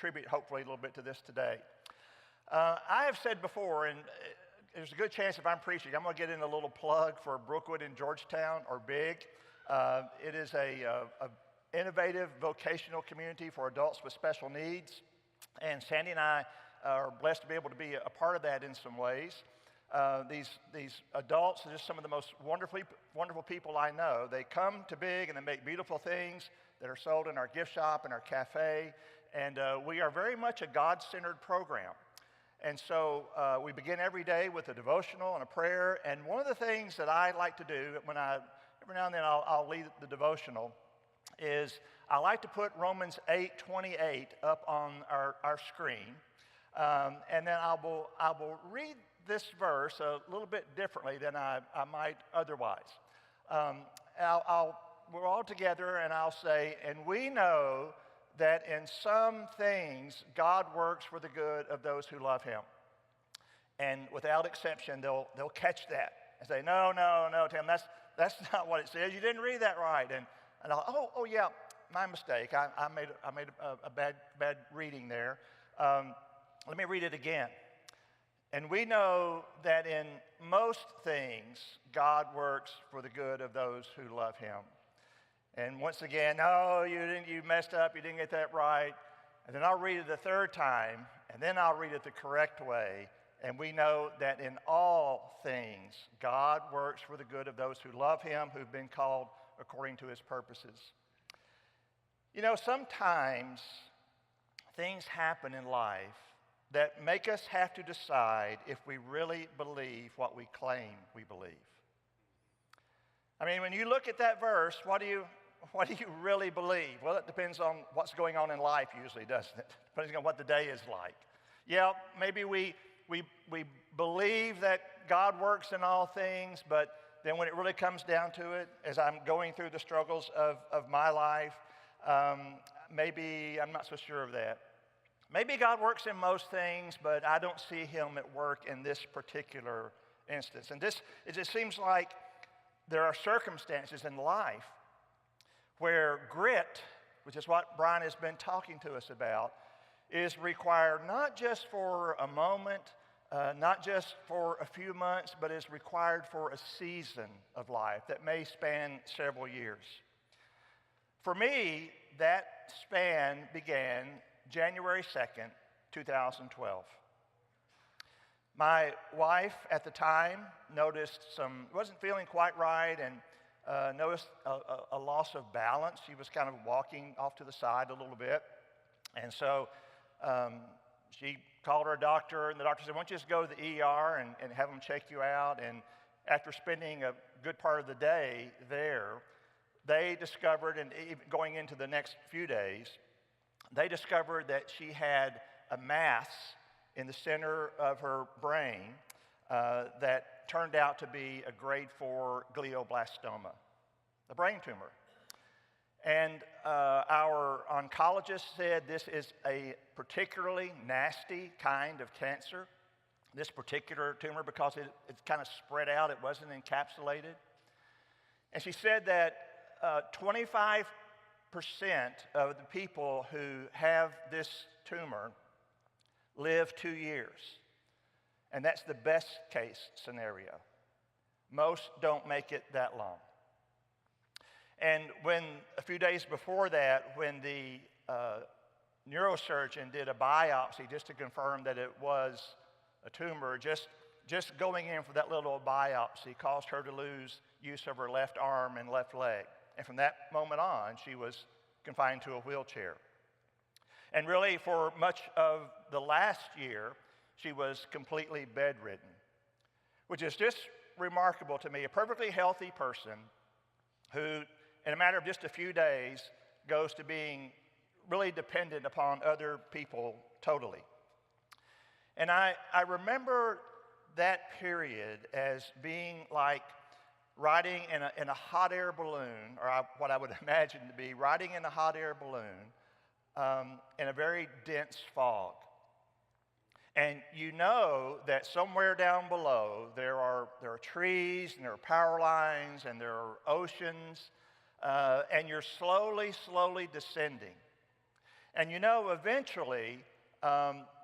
contribute hopefully a little bit to this today. I have said before, and there's a good chance if I'm preaching, I'm going to get in a little plug for Brookwood in Georgetown, or BIG. It is a innovative vocational community for adults with special needs. And Sandy and I are blessed to be able to be a part of that in some ways. These adults are just some of the most wonderful people I know. They come to BIG and they make beautiful things that are sold in our gift shop and our cafe. And we are very much a God-centered program. And so we begin every day with a devotional and a prayer. And one of the things that I like to do when every now and then I'll lead the devotional is I like to put Romans 8:28 up on our screen. And then I will read this verse a little bit differently than I might otherwise. We're all together and I'll say, and we know that in some things God works for the good of those who love him. And without exception, they'll catch that and say, no, Tim, that's not what it says. You didn't read that right. And I'll, oh yeah, my mistake. I made a bad reading there. Let me read it again. And we know that in most things, God works for the good of those who love him. And once again, no, you messed up, you didn't get that right. And then I'll read it the third time, and then I'll read it the correct way. And we know that in all things, God works for the good of those who love him, who've been called according to his purposes. You know, sometimes things happen in life that make us have to decide if we really believe what we claim we believe. I mean, when you look at that verse, what do you really believe? Well, it depends on what's going on in life usually, doesn't it? Depending on what the day is like. Yeah, maybe we believe that God works in all things, but then when it really comes down to it, as I'm going through the struggles of my life, maybe I'm not so sure of that. Maybe God works in most things, but I don't see him at work in this particular instance. And it just seems like there are circumstances in life where grit, which is what Brian has been talking to us about, is required not just for a moment, not just for a few months, but is required for a season of life that may span several years. For me, that span began January 2nd, 2012. My wife at the time wasn't feeling quite right and noticed a loss of balance. She was kind of walking off to the side a little bit. And so she called her doctor, and the doctor said, why don't you just go to the ER and have them check you out? And after spending a good part of the day there, they discovered, and even going into the next few days, they discovered that she had a mass in the center of her brain that turned out to be a grade 4 glioblastoma, a brain tumor. And our oncologist said this is a particularly nasty kind of cancer, this particular tumor, because it's kind of spread out, it wasn't encapsulated. And she said that 25% of the people who have this tumor live 2 years. And that's the best case scenario. Most don't make it that long. And when a few days before that, when the neurosurgeon did a biopsy just to confirm that it was a tumor, just going in for that little biopsy caused her to lose use of her left arm and left leg. And from that moment on, she was confined to a wheelchair. And really, for much of the last year, she was completely bedridden, which is just remarkable to me. A perfectly healthy person who, in a matter of just a few days, goes to being really dependent upon other people totally. And I remember that period as being like riding in a hot air balloon, or what I would imagine to be riding in a hot air balloon in a very dense fog. And you know that somewhere down below there are trees and there are power lines and there are oceans, and you're slowly descending. And you know, eventually,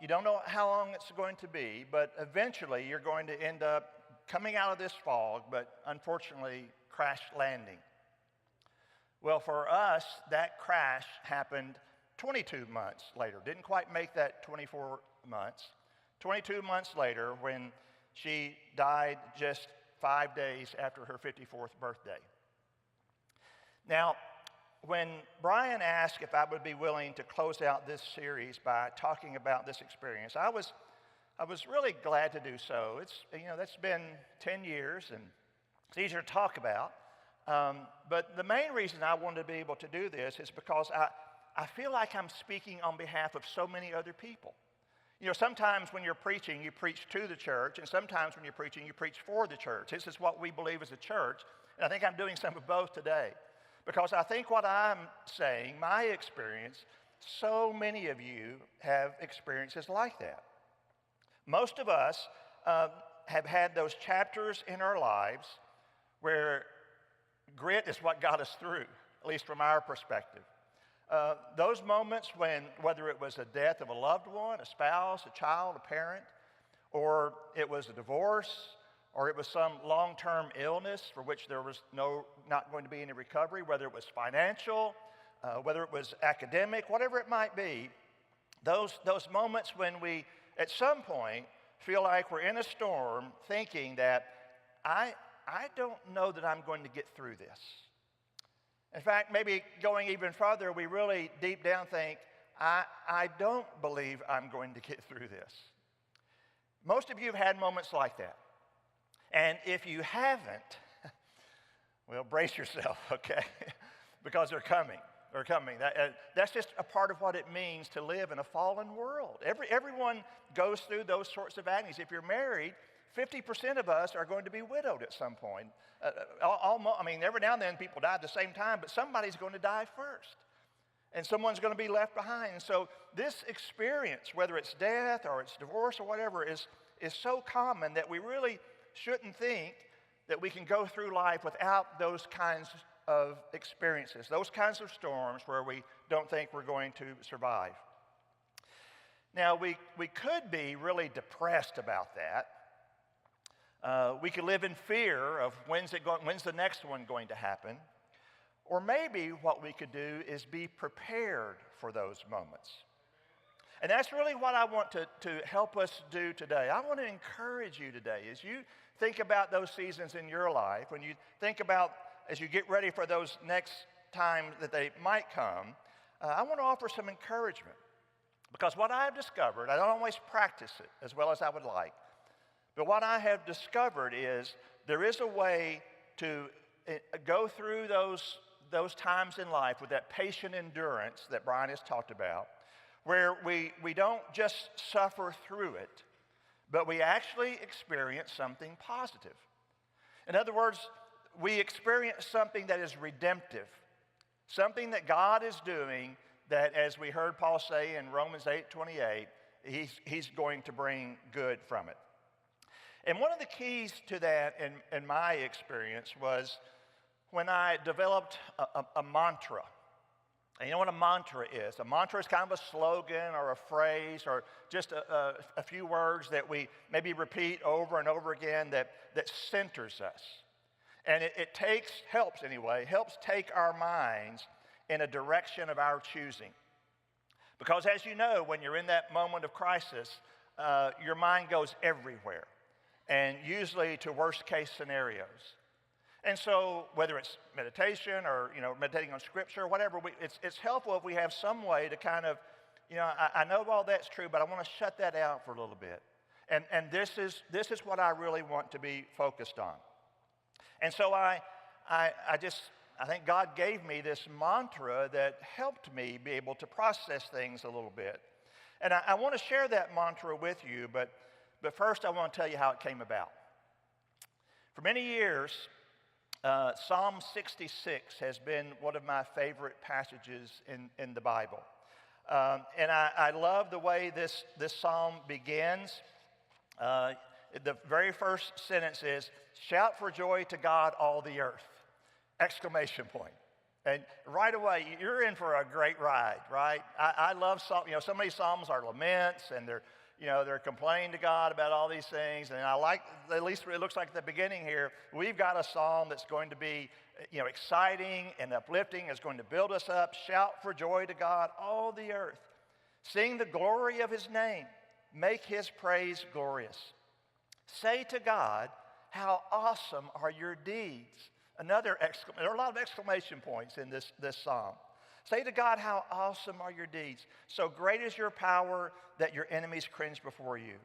you don't know how long it's going to be, but eventually you're going to end up coming out of this fog, but unfortunately crash landing. Well, for us, that crash happened 22 months later. Didn't quite make that 24 months. 22 months later, when she died just 5 days after her 54th birthday. Now, when Brian asked if I would be willing to close out this series by talking about this experience, I was really glad to do so. That's been 10 years, and it's easier to talk about. But the main reason I wanted to be able to do this is because I feel like I'm speaking on behalf of so many other people. You know, sometimes when you're preaching, you preach to the church, and sometimes when you're preaching, you preach for the church. This is what we believe as a church, and I think I'm doing some of both today. Because I think what I'm saying, my experience, so many of you have experiences like that. Most of us have had those chapters in our lives where grit is what got us through, at least from our perspective. Those moments when, whether it was a death of a loved one, a spouse, a child, a parent, or it was a divorce, or it was some long-term illness for which there was not going to be any recovery, whether it was financial, whether it was academic, whatever it might be, those moments when we, at some point, feel like we're in a storm thinking that I don't know that I'm going to get through this. In fact, maybe going even further, we really deep down think, I don't believe I'm going to get through this. Most of you have had moments like that. And if you haven't, well, brace yourself, okay? Because they're coming. They're coming. That's just a part of what it means to live in a fallen world. Everyone goes through those sorts of agonies. If you're married, 50% of us are going to be widowed at some point. Every now and then people die at the same time, but somebody's going to die first. And someone's going to be left behind. And so this experience, whether it's death or it's divorce or whatever, is so common that we really shouldn't think that we can go through life without those kinds of experiences, those kinds of storms where we don't think we're going to survive. Now, we could be really depressed about that. We could live in fear of when's the next one going to happen. Or maybe what we could do is be prepared for those moments. And that's really what I want to help us do today. I want to encourage you today as you think about those seasons in your life, when you think about as you get ready for those next times that they might come, I want to offer some encouragement. Because what I've discovered, I don't always practice it as well as I would like, but what I have discovered is there is a way to go through those times in life with that patient endurance that Brian has talked about, where we don't just suffer through it, but we actually experience something positive. In other words, we experience something that is redemptive, something that God is doing that, as we heard Paul say in Romans 8:28, he's going to bring good from it. And one of the keys to that in my experience was when I developed a mantra. And you know what a mantra is? A mantra is kind of a slogan or a phrase or just a few words that we maybe repeat over and over again that centers us. And it helps take our minds in a direction of our choosing. Because as you know, when you're in that moment of crisis, your mind goes everywhere, and usually to worst case scenarios. And so whether it's meditation or, meditating on scripture or whatever, it's helpful if we have some way to kind of, I know all that's true, but I want to shut that out for a little bit. And this is what I really want to be focused on. And so I think God gave me this mantra that helped me be able to process things a little bit. And I want to share that mantra with you, but first I want to tell you how it came about. For many years, Psalm 66 has been one of my favorite passages in the Bible. And I love the way this psalm begins. The very first sentence is, "Shout for joy to God, all the earth!" Exclamation point. And right away, you're in for a great ride, right? I love Psalms. You know, some of these Psalms are laments, and they're complaining to God about all these things. And I like, at least it looks like at the beginning here, we've got a Psalm that's going to be, exciting and uplifting. It's going to build us up. Shout for joy to God, all the earth. Sing the glory of his name. Make his praise glorious. Say to God, how awesome are your deeds. There are a lot of exclamation points in this psalm. Say to God, how awesome are your deeds. So great is your power that your enemies cringe before you.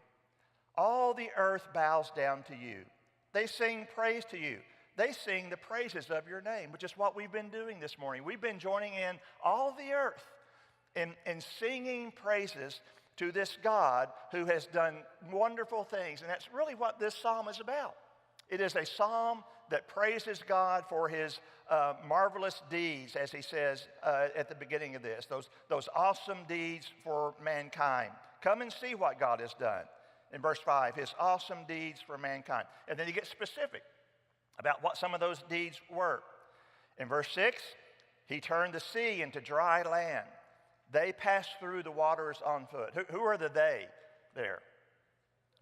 All the earth bows down to you. They sing praise to you. They sing the praises of your name, which is what we've been doing this morning. We've been joining in all the earth in singing praises to this God who has done wonderful things. And that's really what this psalm is about. It is a psalm that praises God for his marvelous deeds, as he says at the beginning of this, those awesome deeds for mankind. Come and see what God has done. In verse 5, his awesome deeds for mankind. And then he gets specific about what some of those deeds were. In verse 6, he turned the sea into dry land. They passed through the waters on foot. Who are the they there?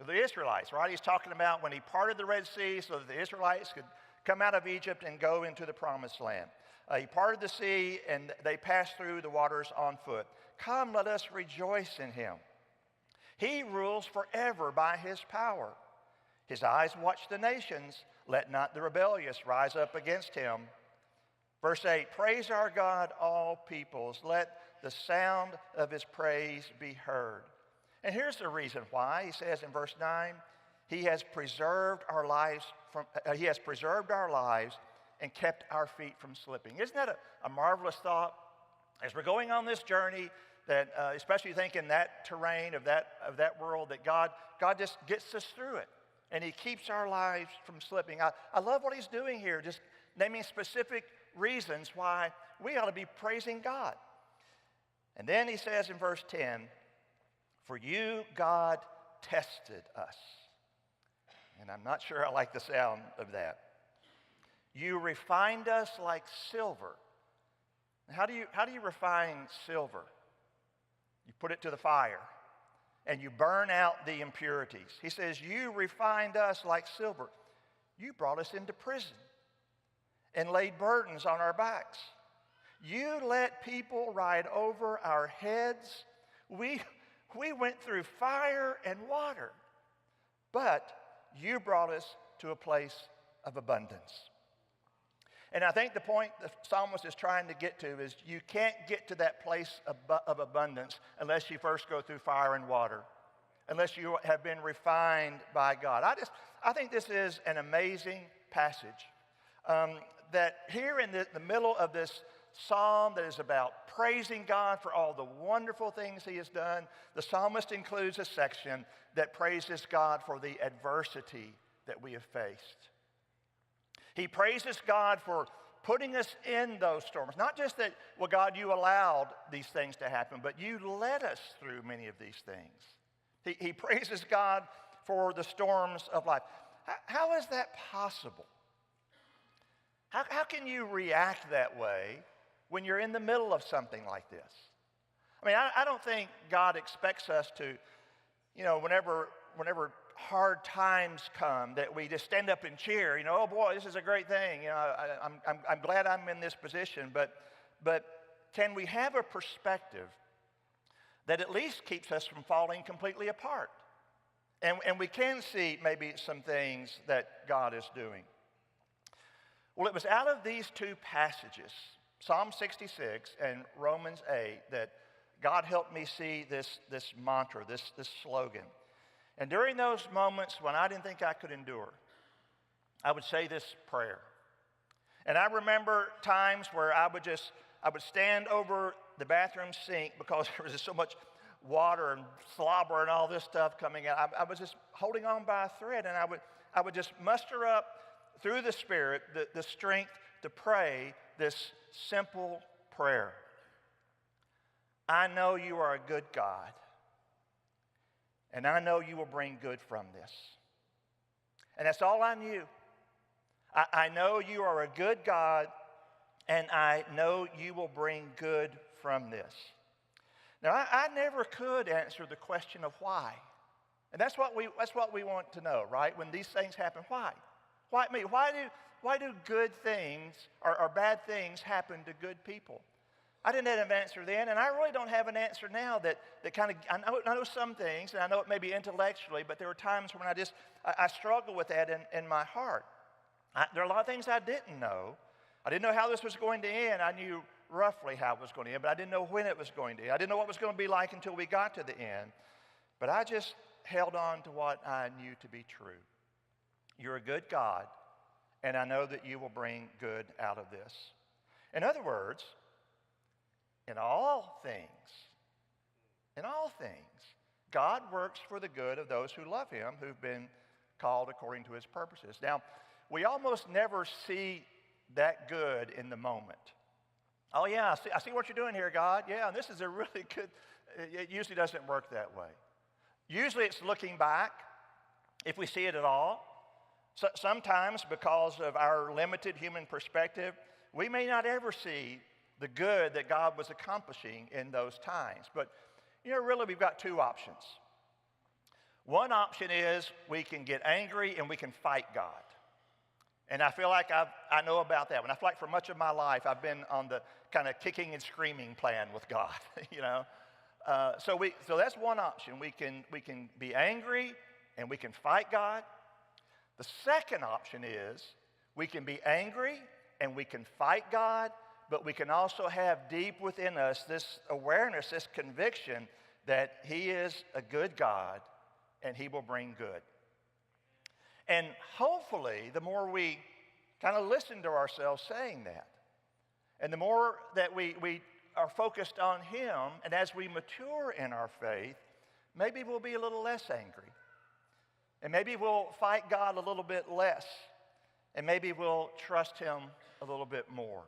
The Israelites, right? He's talking about when he parted the Red Sea so that the Israelites could come out of Egypt and go into the Promised Land. He parted the sea and they passed through the waters on foot. Come, let us rejoice in him. He rules forever by his power. His eyes watch the nations. Let not the rebellious rise up against him. Verse 8, praise our God, all peoples. Let the sound of his praise be heard. And here's the reason why. He says in verse 9, he has preserved our lives and kept our feet from slipping. Isn't that a marvelous thought? As we're going on this journey, that especially thinking that terrain of that world, that God just gets us through it. And he keeps our lives from slipping. I love what he's doing here, just naming specific reasons why we ought to be praising God. And then he says in verse 10, for you, God, tested us. And I'm not sure I like the sound of that. You refined us like silver. How do you refine silver? You put it to the fire and you burn out the impurities. He says, you refined us like silver. You brought us into prison and laid burdens on our backs. You let people ride over our heads. We went through fire and water, but you brought us to a place of abundance. And I think the point the psalmist is trying to get to is you can't get to that place of abundance unless you first go through fire and water, unless you have been refined by God. I think this is an amazing passage that here in the middle of this psalm that is about praising God for all the wonderful things he has done, the psalmist includes a section that praises God for the adversity that we have faced. He praises God for putting us in those storms. Not just that, well, God, you allowed these things to happen, but you led us through many of these things. He praises God for the storms of life. How is that possible? How can you react that way when you're in the middle of something like this? I mean, I don't think God expects us to, whenever hard times come, that we just stand up and cheer. Oh boy, this is a great thing. I'm glad I'm in this position. But can we have a perspective that at least keeps us from falling completely apart? And we can see maybe some things that God is doing. Well, it was out of these two passages, Psalm 66 and Romans 8, that God helped me see this mantra, this slogan. And during those moments when I didn't think I could endure, I would say this prayer. And I remember times where I would stand over the bathroom sink because there was just so much water and slobber and all this stuff coming out. I was just holding on by a thread, and I would just muster up through the Spirit the strength to pray this simple prayer. I know you are a good God, and I know you will bring good from this. And that's all I knew. I know you are a good God, and I know you will bring good from this. Now, I never could answer the question of why. And that's what we want to know, right? When these things happen, why? Why me? Why do good things or bad things happen to good people? I didn't have an answer then, and I really don't have an answer now that kind of, I know some things, and I know it may be intellectually, but there were times when I struggle with that in my heart. There are a lot of things I didn't know. I didn't know how this was going to end. I knew roughly how it was going to end, but I didn't know when it was going to end. I didn't know what it was going to be like until we got to the end. But I just held on to what I knew to be true. You're a good God, and I know that you will bring good out of this. In other words, in all things, God works for the good of those who love him, who've been called according to his purposes. Now, we almost never see that good in the moment. Oh yeah, I see what you're doing here, God. Yeah, and this is a really good, it usually doesn't work that way. Usually it's looking back, if we see it at all. So sometimes because of our limited human perspective, we may not ever see the good that God was accomplishing in those times. But, really we've got two options. One option is we can get angry and we can fight God. And I feel like I know about that one. I feel like for much of my life I've been on the kind of kicking and screaming plan with God, So that's one option. We can be angry and we can fight God. The second option is we can be angry and we can fight God, but we can also have deep within us this awareness, this conviction that he is a good God and he will bring good. And hopefully, the more we kind of listen to ourselves saying that, and the more that we are focused on him, and as we mature in our faith, maybe we'll be a little less angry. And maybe we'll fight God a little bit less. And maybe we'll trust him a little bit more.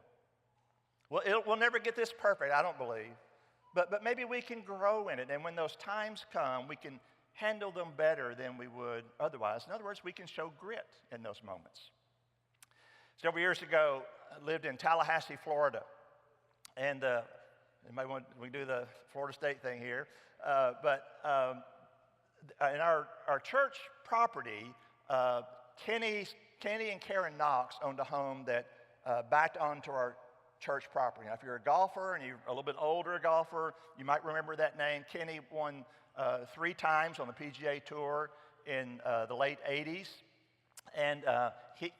Well, we'll never get this perfect, I don't believe. But maybe we can grow in it. And when those times come, we can handle them better than we would otherwise. In other words, we can show grit in those moments. Several years ago, I lived in Tallahassee, Florida. And we do the Florida State thing here. In our church property, Kenny and Karen Knox owned a home that backed onto our church property. Now, if you're a golfer and you're a little bit older golfer, you might remember that name. Kenny won 3 times on the PGA Tour in the late 80s. And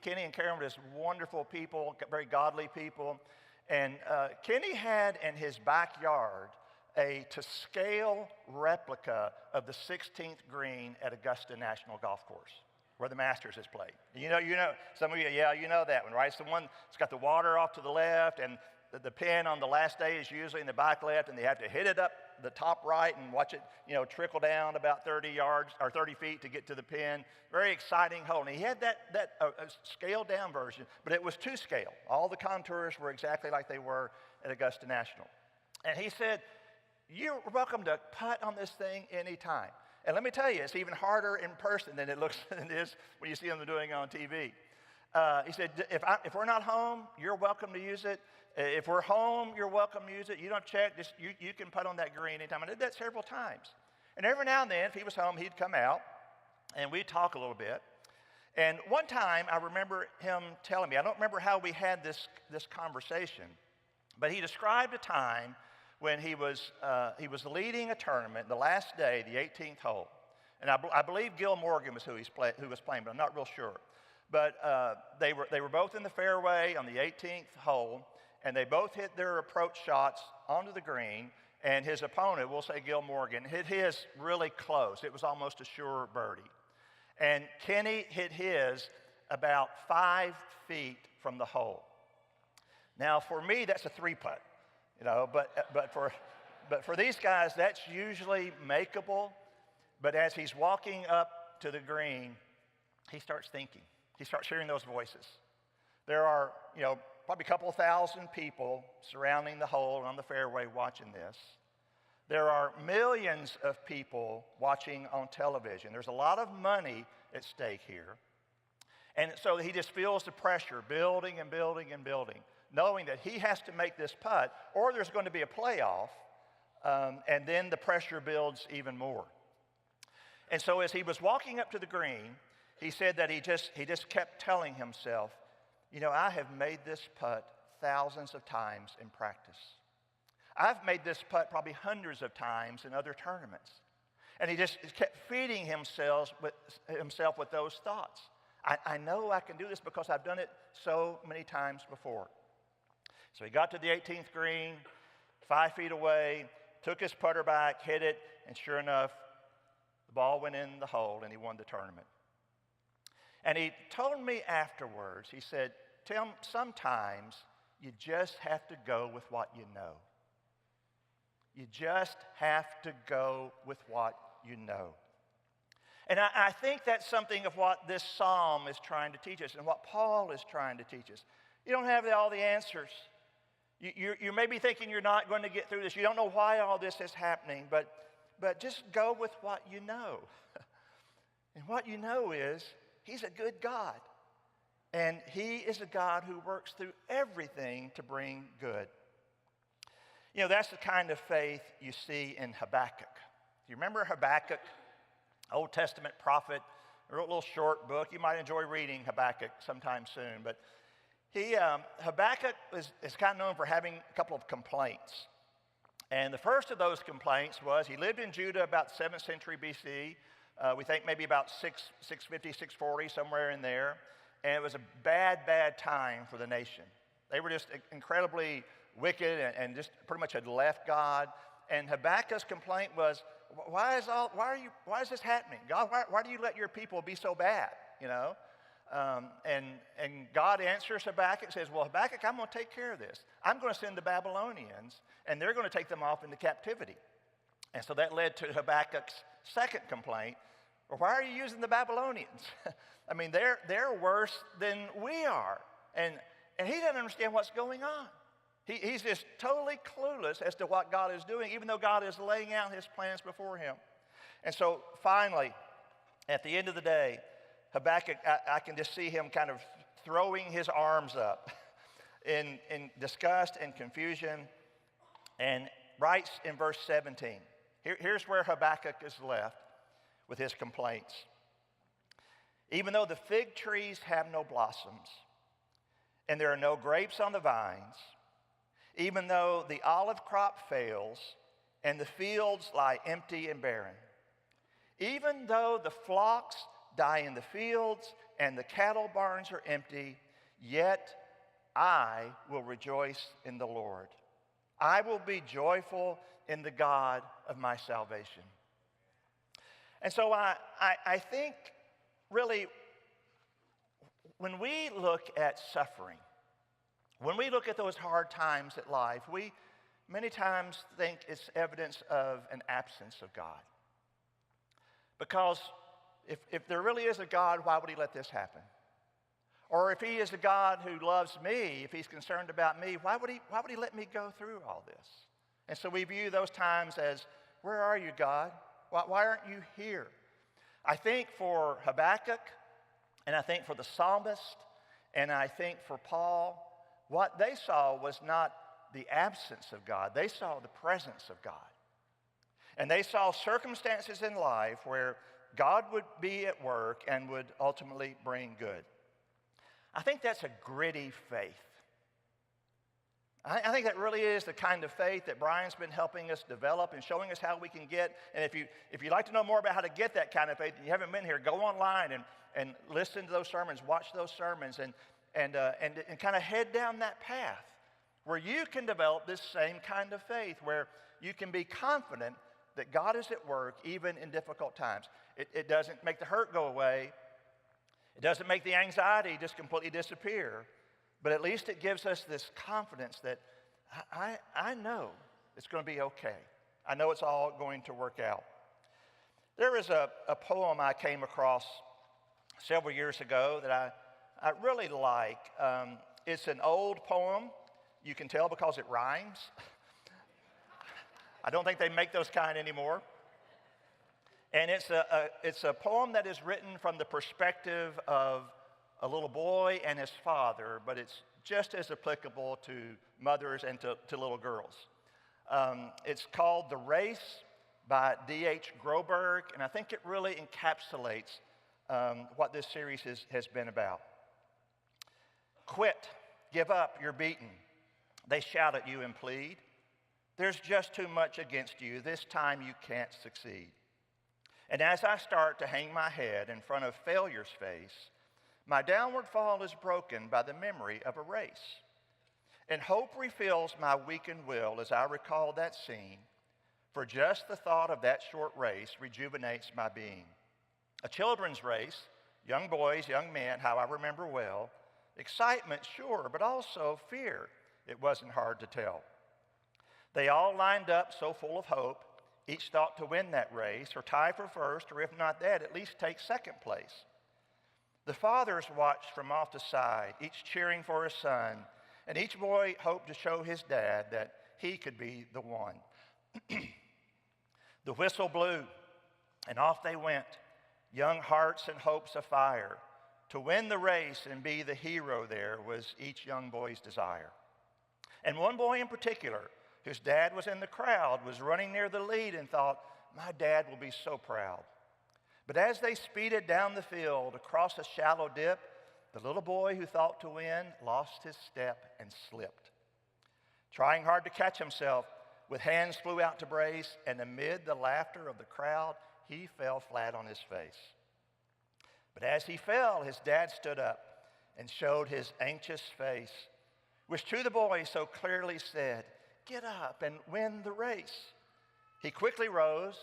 Kenny and Karen were just wonderful people, very godly people. And Kenny had in his backyard a to-scale replica of the 16th green at Augusta National Golf Course, where the Masters is played. You know, some of you, yeah, you know that one, right? It's the one that's got the water off to the left, and the pin on the last day is usually in the back left, and they have to hit it up the top right and watch it, trickle down about 30 yards or 30 feet to get to the pin. Very exciting hole. And he had that scaled down version, but it was to scale. All the contours were exactly like they were at Augusta National. And he said, "You're welcome to putt on this thing anytime." And let me tell you, it's even harder in person than it is when you see them doing it on TV. He said, if we're not home, you're welcome to use it. If we're home, you're welcome to use it. You don't check, just you can putt on that green anytime. I did that several times. And every now and then, if he was home, he'd come out, and we'd talk a little bit. And one time, I remember him telling me, I don't remember how we had this conversation, but he described a time when he was leading a tournament, the last day, the 18th hole. And I believe Gil Morgan was who was playing, but I'm not real sure. But they were both in the fairway on the 18th hole, and they both hit their approach shots onto the green, and his opponent, we'll say Gil Morgan, hit his really close. It was almost a sure birdie. And Kenny hit his about 5 feet from the hole. Now, for me, that's a 3-putt. But for these guys, that's usually makeable. But as he's walking up to the green, he starts thinking. He starts hearing those voices. There are, probably a couple of thousand people surrounding the hole and on the fairway watching this. There are millions of people watching on television. There's a lot of money at stake here. And so he just feels the pressure building and building and building. knowing that he has to make this putt or there's going to be a playoff, and then the pressure builds even more. And so as he was walking up to the green, he said that he just kept telling himself, I have made this putt thousands of times in practice. I've made this putt probably hundreds of times in other tournaments. And he just kept feeding himself with those thoughts. I know I can do this because I've done it so many times before. So he got to the 18th green, 5 feet away, took his putter back, hit it, and sure enough, the ball went in the hole and he won the tournament. And he told me afterwards, he said, Tim, sometimes you just have to go with what you know. You just have to go with what you know. And I think that's something of what this psalm is trying to teach us and what Paul is trying to teach us. You don't have all the answers. You may be thinking you're not going to get through this. You don't know why all this is happening, but just go with what you know. And what you know is he's a good God. And he is a God who works through everything to bring good. That's the kind of faith you see in Habakkuk. Do you remember Habakkuk, Old Testament prophet? He wrote a little short book. You might enjoy reading Habakkuk sometime soon. But Habakkuk is kind of known for having a couple of complaints. And the first of those complaints was he lived in Judah about 7th century BC. We think maybe about 650, 640, somewhere in there. And it was a bad, bad time for the nation. They were just incredibly wicked and just pretty much had left God. And Habakkuk's complaint was, why is this happening? God, why do you let your people be so bad? And God answers Habakkuk and says, well, Habakkuk, I'm going to take care of this. I'm going to send the Babylonians, and they're going to take them off into captivity. And so that led to Habakkuk's second complaint. Well, why are you using the Babylonians? I mean, they're worse than we are. And he doesn't understand what's going on. He's just totally clueless as to what God is doing, even though God is laying out his plans before him. And so finally, at the end of the day, Habakkuk, I can just see him kind of throwing his arms up in disgust and confusion, and writes in verse 17. Here's where Habakkuk is left with his complaints. Even though the fig trees have no blossoms, and there are no grapes on the vines, even though the olive crop fails, and the fields lie empty and barren, even though the flocks die in the fields, and the cattle barns are empty, yet I will rejoice in the Lord. I will be joyful in the God of my salvation. And so I think, really, when we look at suffering, when we look at those hard times at life, we many times think it's evidence of an absence of God. Because if there really is a God, why would he let this happen? Or if he is a God who loves me, if he's concerned about me, why would he let me go through all this? And so we view those times as, where are you, God? Why aren't you here? I think for Habakkuk, and I think for the psalmist, and I think for Paul, what they saw was not the absence of God. They saw the presence of God. And they saw circumstances in life where God would be at work and would ultimately bring good. I think that's a gritty faith. I think that really is the kind of faith that Brian's been helping us develop and showing us how we can get. And if you'd like to know more about how to get that kind of faith and you haven't been here, go online and listen to those sermons, watch those sermons, and kind of head down that path where you can develop this same kind of faith, where you can be confident that God is at work even in difficult times. It doesn't make the hurt go away. It doesn't make the anxiety just completely disappear. But at least it gives us this confidence that I know it's going to be okay. I know it's all going to work out. There is a poem I came across several years ago that I really like. It's an old poem. You can tell because it rhymes. I don't think they make those kind anymore. And it's a poem that is written from the perspective of a little boy and his father, but it's just as applicable to mothers and to little girls. It's called The Race by D.H. Groberg, and I think it really encapsulates what this series has been about. Quit, give up, you're beaten. They shout at you and plead. There's just too much against you. This time you can't succeed. And as I start to hang my head in front of failure's face, my downward fall is broken by the memory of a race. And hope refills my weakened will as I recall that scene. For just the thought of that short race rejuvenates my being. A children's race, young boys, young men, how I remember well. Excitement, sure, but also fear. It wasn't hard to tell. They all lined up so full of hope. Each thought to win that race, or tie for first, or if not that, at least take second place. The fathers watched from off the side, each cheering for his son, and each boy hoped to show his dad that he could be the one. The whistle blew, and off they went, young hearts and hopes afire. To win the race and be the hero there was each young boy's desire. And one boy in particular, whose dad was in the crowd, was running near the lead and thought, my dad will be so proud. But as they speeded down the field across a shallow dip, the little boy who thought to win lost his step and slipped. Trying hard to catch himself, with hands flew out to brace, and amid the laughter of the crowd, he fell flat on his face. But as he fell, his dad stood up and showed his anxious face, which to the boy so clearly said, get up and win the race. He quickly rose,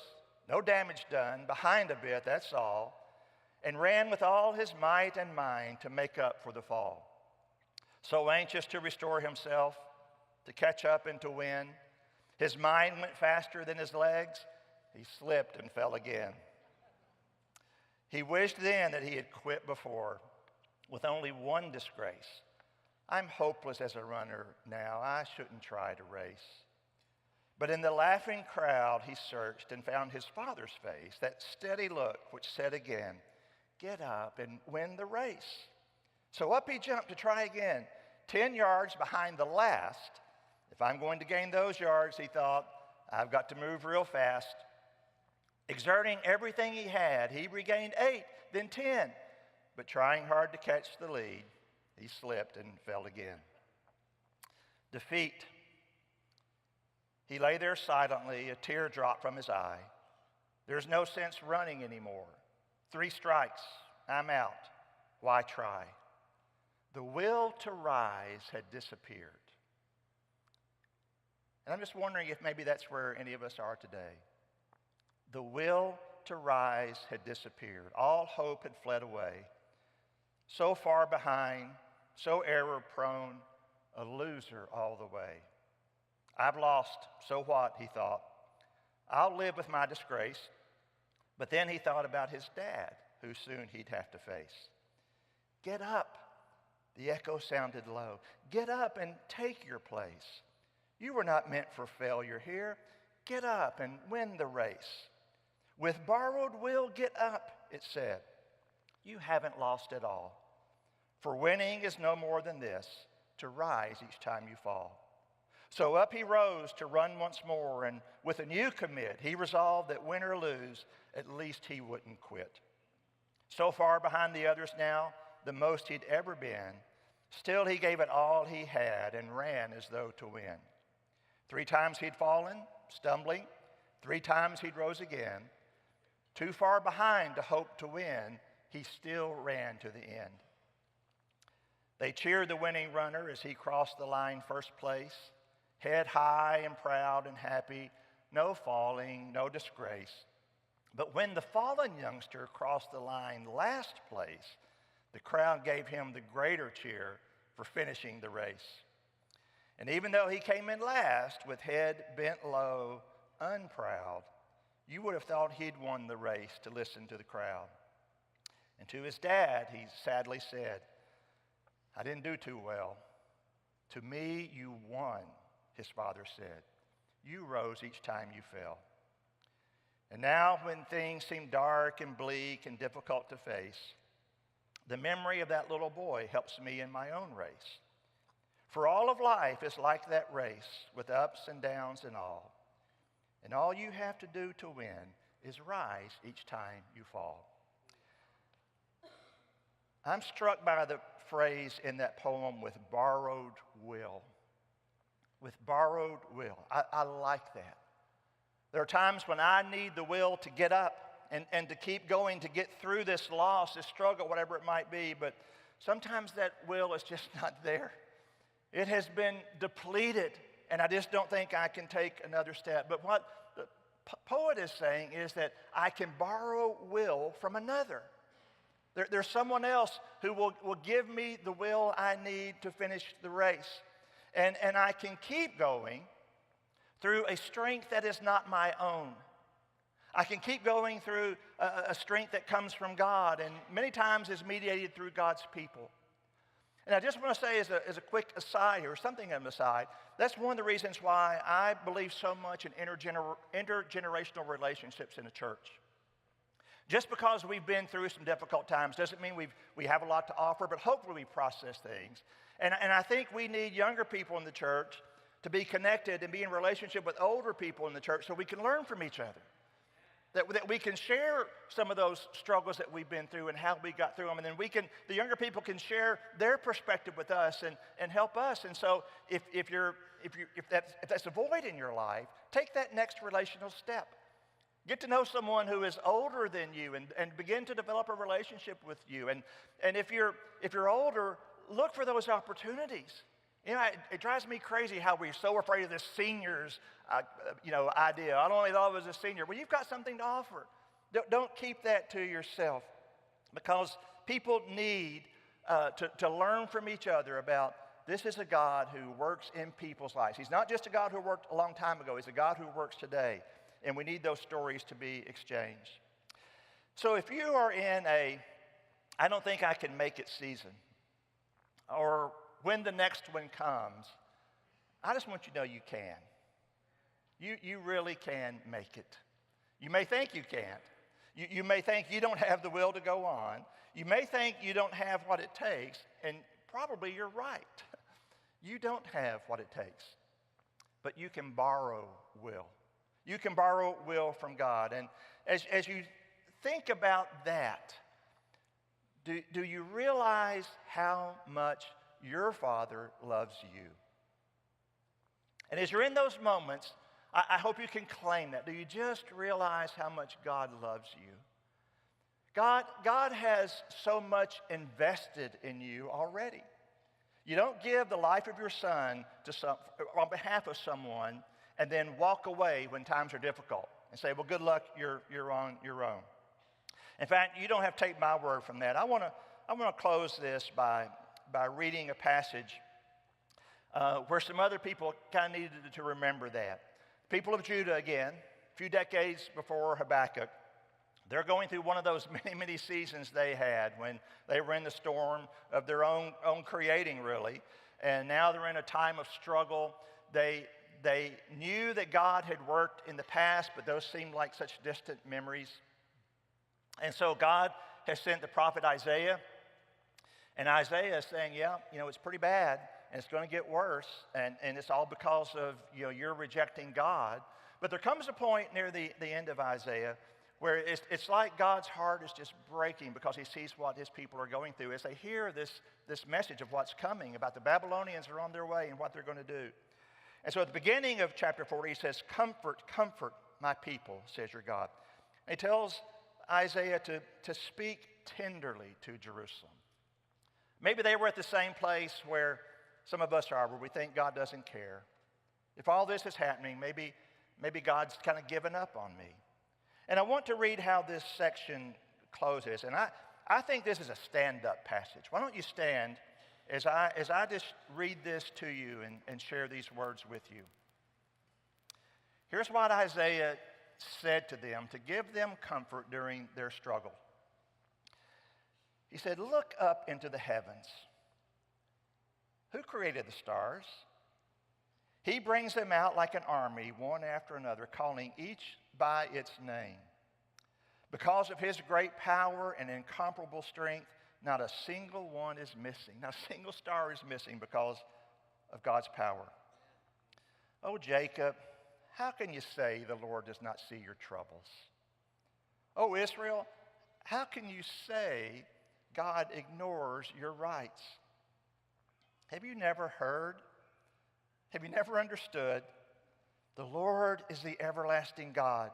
no damage done, behind a bit, that's all, and ran with all his might and mind to make up for the fall. So anxious to restore himself, to catch up and to win, his mind went faster than his legs. He slipped and fell again. He wished then that he had quit before, with only one disgrace. I'm hopeless as a runner now. I shouldn't try to race. But in the laughing crowd he searched and found his father's face, that steady look which said again, get up and win the race. So up he jumped to try again, 10 yards behind the last. If I'm going to gain those yards, he thought, I've got to move real fast. Exerting everything he had, he regained 8, then 10. But trying hard to catch the lead, he slipped and fell again. Defeat. He lay there silently, a tear dropped from his eye. There's no sense running anymore. 3 strikes, I'm out. Why try? The will to rise had disappeared. And I'm just wondering if maybe that's where any of us are today. The will to rise had disappeared. All hope had fled away. So far behind, so error-prone, a loser all the way. I've lost, so what, he thought. I'll live with my disgrace. But then he thought about his dad, who soon he'd have to face. Get up, the echo sounded low. Get up and take your place. You were not meant for failure here. Get up and win the race. With borrowed will, get up, it said. You haven't lost it all. For winning is no more than this, to rise each time you fall. So up he rose to run once more, and with a new commit, he resolved that win or lose, at least he wouldn't quit. So far behind the others now, the most he'd ever been, still he gave it all he had and ran as though to win. 3 times he'd fallen, stumbling. 3 times he'd rose again. Too far behind to hope to win, he still ran to the end. They cheered the winning runner as he crossed the line first place, head high and proud and happy, no falling, no disgrace. But when the fallen youngster crossed the line last place, the crowd gave him the greater cheer for finishing the race. And even though he came in last with head bent low, unproud, you would have thought he'd won the race to listen to the crowd. And to his dad, he sadly said, I didn't do too well. To me, you won, his father said. You rose each time you fell. And now when things seem dark and bleak and difficult to face, the memory of that little boy helps me in my own race. For all of life is like that race with ups and downs and all. And all you have to do to win is rise each time you fall. I'm struck by the phrase in that poem, with borrowed will. With borrowed will. I like that. There are times when I need the will to get up and to keep going, to get through this loss, this struggle, whatever it might be, but sometimes that will is just not there. It has been depleted, and I just don't think I can take another step. But what the poet is saying is that I can borrow will from another. There's someone else who will give me the will I need to finish the race. And I can keep going through a strength that is not my own. I can keep going through a strength that comes from God, and many times is mediated through God's people. And I just want to say as a quick aside here, something of an aside, that's one of the reasons why I believe so much in intergenerational relationships in the church. Just because we've been through some difficult times doesn't mean we have a lot to offer, but hopefully we process things. And I think we need younger people in the church to be connected and be in relationship with older people in the church so we can learn from each other. That we can share some of those struggles that we've been through and how we got through them. And then the younger people can share their perspective with us and help us. And so if that's a void in your life, take that next relational step. Get to know someone who is older than you and begin to develop a relationship with you. And if you're older, look for those opportunities. You know, it drives me crazy how we're so afraid of this seniors, idea. I only thought I was a senior. Well, you've got something to offer. Don't keep that to yourself, because people need to learn from each other about this is a God who works in people's lives. He's not just a God who worked a long time ago. He's a God who works today, and we need those stories to be exchanged. So if you are in I don't think I can make it season, or when the next one comes, I just want you to know you can. You really can make it. You may think you can't. You may think you don't have the will to go on. You may think you don't have what it takes, and probably you're right. You don't have what it takes, but you can borrow will. You can borrow will from God. And as you think about that, do you realize how much your Father loves you? And as you're in those moments, I hope you can claim that. Do you just realize how much God loves you? God has so much invested in you already. You don't give the life of your son on behalf of someone and then walk away when times are difficult and say, well, good luck, you're on your own. In fact, you don't have to take my word from that. I want to close this by reading a passage where some other people kind of needed to remember that. People of Judah, again, a few decades before Habakkuk, they're going through one of those many, many seasons they had when they were in the storm of their own creating, really. And now they're in a time of struggle. They knew that God had worked in the past, but those seemed like such distant memories. And so God has sent the prophet Isaiah. And Isaiah is saying, yeah, it's pretty bad, and it's going to get worse, and it's all because of, you're rejecting God. But there comes a point near the end of Isaiah where it's like God's heart is just breaking because he sees what his people are going through as they hear this message of what's coming, about the Babylonians are on their way and what they're going to do. And so at the beginning of chapter 40, he says, comfort, comfort my people, says your God. And he tells Isaiah to speak tenderly to Jerusalem. Maybe they were at the same place where some of us are, where we think God doesn't care. If all this is happening, maybe God's kind of given up on me. And I want to read how this section closes. And I think this is a stand-up passage. Why don't you stand as I just read this to you and share these words with you. Here's what Isaiah said to them to give them comfort during their struggle. He said, look up into the heavens. Who created the stars? He brings them out like an army, one after another, calling each by its name. Because of his great power and incomparable strength, not a single one is missing. Not a single star is missing because of God's power. Oh, Jacob, how can you say the Lord does not see your troubles? Oh, Israel, how can you say God ignores your rights? Have you never heard? Have you never understood? The Lord is the everlasting God,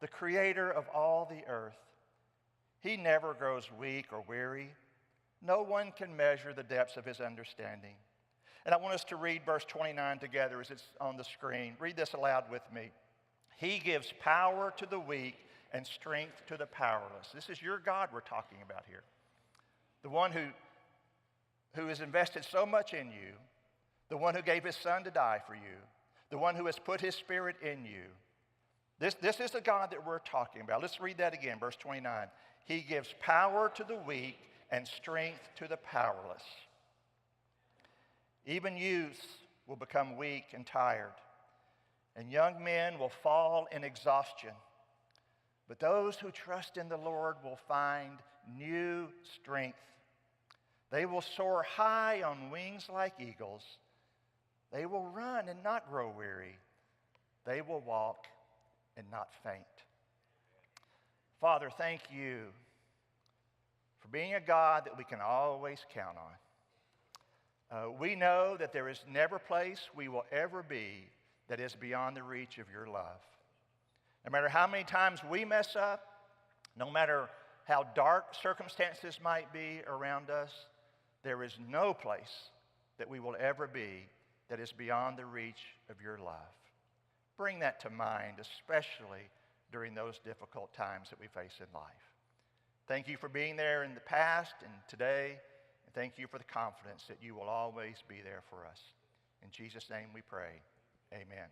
the creator of all the earth. He never grows weak or weary. No one can measure the depths of his understanding. And I want us to read verse 29 together as it's on the screen. Read this aloud with me. He gives power to the weak and strength to the powerless. This is your God we're talking about here. The one who has invested so much in you, the one who gave his son to die for you, the one who has put his spirit in you. This is the God that we're talking about. Let's read that again, verse 29. He gives power to the weak and strength to the powerless. Even youths will become weak and tired, and young men will fall in exhaustion. But those who trust in the Lord will find new strength. They will soar high on wings like eagles. They will run and not grow weary. They will walk and not faint. Father, thank you for being a God that we can always count on. We know that there is never a place we will ever be that is beyond the reach of your love. No matter how many times we mess up, no matter how dark circumstances might be around us, there is no place that we will ever be that is beyond the reach of your love. Bring that to mind, especially during those difficult times that we face in life. Thank you for being there in the past and today, and thank you for the confidence that you will always be there for us. In Jesus' name we pray, amen.